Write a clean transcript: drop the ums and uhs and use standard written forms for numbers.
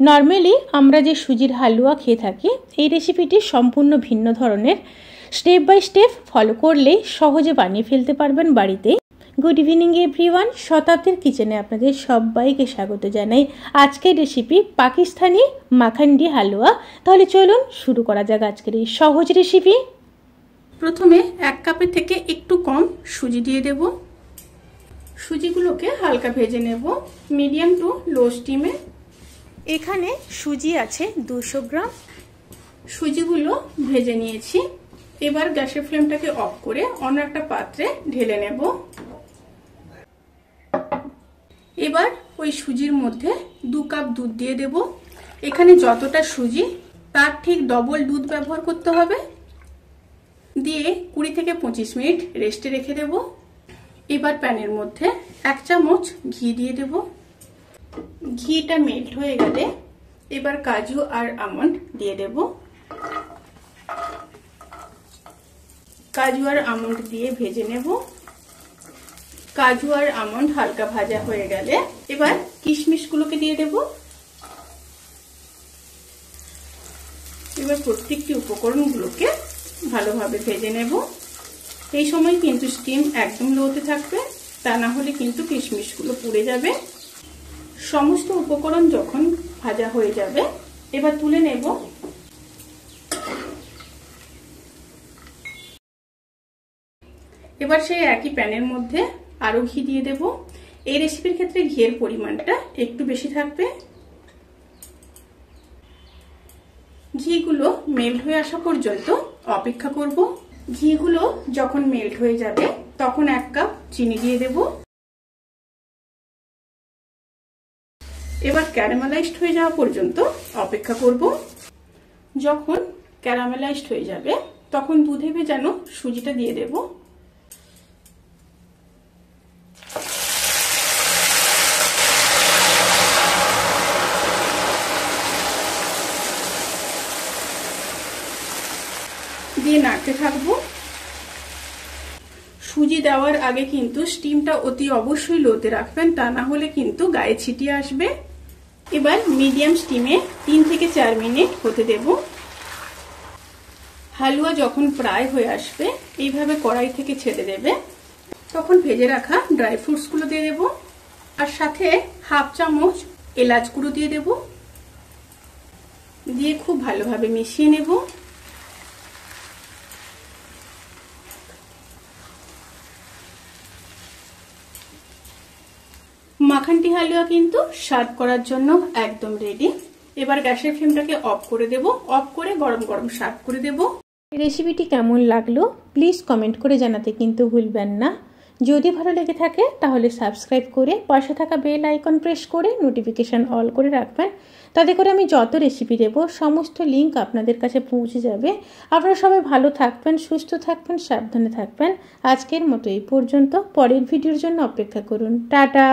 Normally আমরা যে সুজির হালুয়া খেয়ে থাকি এই রেসিপিটি সম্পূর্ণ ভিন্ন ধরনের। স্টেপ বাই স্টেপ ফলো করলেই সহজে বানিয়ে ফেলতে পারবেন বাড়িতে। গুড ইভিনিং এভরিওয়ান, শতাব্দীর কিচেনে আপনাদের সবাইকে স্বাগত জানাই। আজকের রেসিপি পাকিস্তানি মাখান্ডি হালুয়া। তাহলে চলুন শুরু করা যাক আজকের এই সহজ রেসিপি। প্রথমে 1 কাপের থেকে একটু কম সুজি দিয়ে দেব। সুজিগুলোকে হালকা ভেজে নেব মিডিয়াম টু লো স্টিমে। এখানে সুজি আছে 200 গ্রাম। সুজিগুলো ভেজে নিয়েছি। এবার গ্যাসের ফ্লেমটাকে অফ করে অন্য একটা পাত্রে ঢেলে নেব। এবার ওই সুজির মধ্যে 2 কাপ দুধ দিয়ে দেব। এখানে যতটা সুজি তার ঠিক ডবল দুধ ব্যবহার করতে হবে। দিয়ে 20 থেকে 25 মিনিট রেস্টে রেখে দেব। এবার প্যানের মধ্যে 1 চামচ ঘি দিয়ে দেব। ঘিটা মেল্ট হয়ে গেলে এবার কাজু আর আমন্ড দিয়ে দেব। কাজু আর আমন্ড দিয়ে ভেজে নেব। কাজু আর আমন্ড হালকা ভাজা হয়ে গেলে এবার কিশমিশগুলোকে দিয়ে দেব। এবার প্রত্যেকটি উপকরণগুলোকে ভালোভাবে ভেজে নেব। এই সময় কিন্তু স্টিম একদম লোতে থাকবে, তা না হলে কিন্তু কিশমিশগুলো পুড়ে যাবে। সমস্ত উপকরণ যখন ভাজা হয়ে যাবে এবার তুলে নেব। এবার সেই একই প্যানের মধ্যে আরো ঘি দিয়ে দেব। এই রেসিপির ক্ষেত্রে ঘিয়ের পরিমাণটা একটু বেশি থাকবে। ঘিগুলো মেল্ট হয়ে আসা পর্যন্ত অপেক্ষা করব। ঘিগুলো যখন মেল্ট হয়ে যাবে তখন 1 কাপ চিনি দিয়ে দেব। এবার ক্যারামেলাইজড হয়ে যাওয়া পর্যন্ত অপেক্ষা করব। যখন ক্যারামেলাইজড হয়ে যাবে তখন দুধে ভেজানো সুজিটা দিয়ে দেব। দিয়ে নাড়তে থাকবো। সুজি দেওয়ার আগে কিন্তু স্টিমটা অতি অবশ্যই লোতে রাখবেন, তা না হলে কিন্তু গায়ে ছিটিয়ে আসবে। এবার মিডিয়াম স্টিমে 3 থেকে 4 মিনিট হতে দেব। হালুয়া যখন প্রায় হয়ে আসবে এইভাবে কড়াই থেকে ছেড়ে দেবে, তখন ভেজে রাখা ড্রাই ফ্রুটস গুলো দিয়ে দেব। আর সাথে 1/2 চামচ এলাচ গুঁড়ো দিয়ে দেব। দিয়ে খুব ভালোভাবে মিশিয়ে নেব। মাখান্ডি হালুয়া কিন্তু সার্ভ করার জন্য একদম রেডি। এবার গ্যাসের ফ্লেমটাকে অফ করে দেব। অফ করে গরম গরম সার্ভ করে দেব। রেসিপিটি কেমন লাগলো প্লিজ কমেন্ট করে জানাতে কিন্তু ভুলবেন না। যদি ভালো লেগে থাকে তাহলে সাবস্ক্রাইব করে পাশে থাকা বেল আইকন প্রেস করে নোটিফিকেশান অল করে রাখবেন। তাতে করে আমি যত রেসিপি দেব সমস্ত লিঙ্ক আপনাদের কাছে পৌঁছে যাবে। আপনারা সবাই ভালো থাকবেন, সুস্থ থাকবেন, সাবধানে থাকবেন। আজকের মতো এই পর্যন্ত। পরের ভিডিওর জন্য অপেক্ষা করুন। টাটা।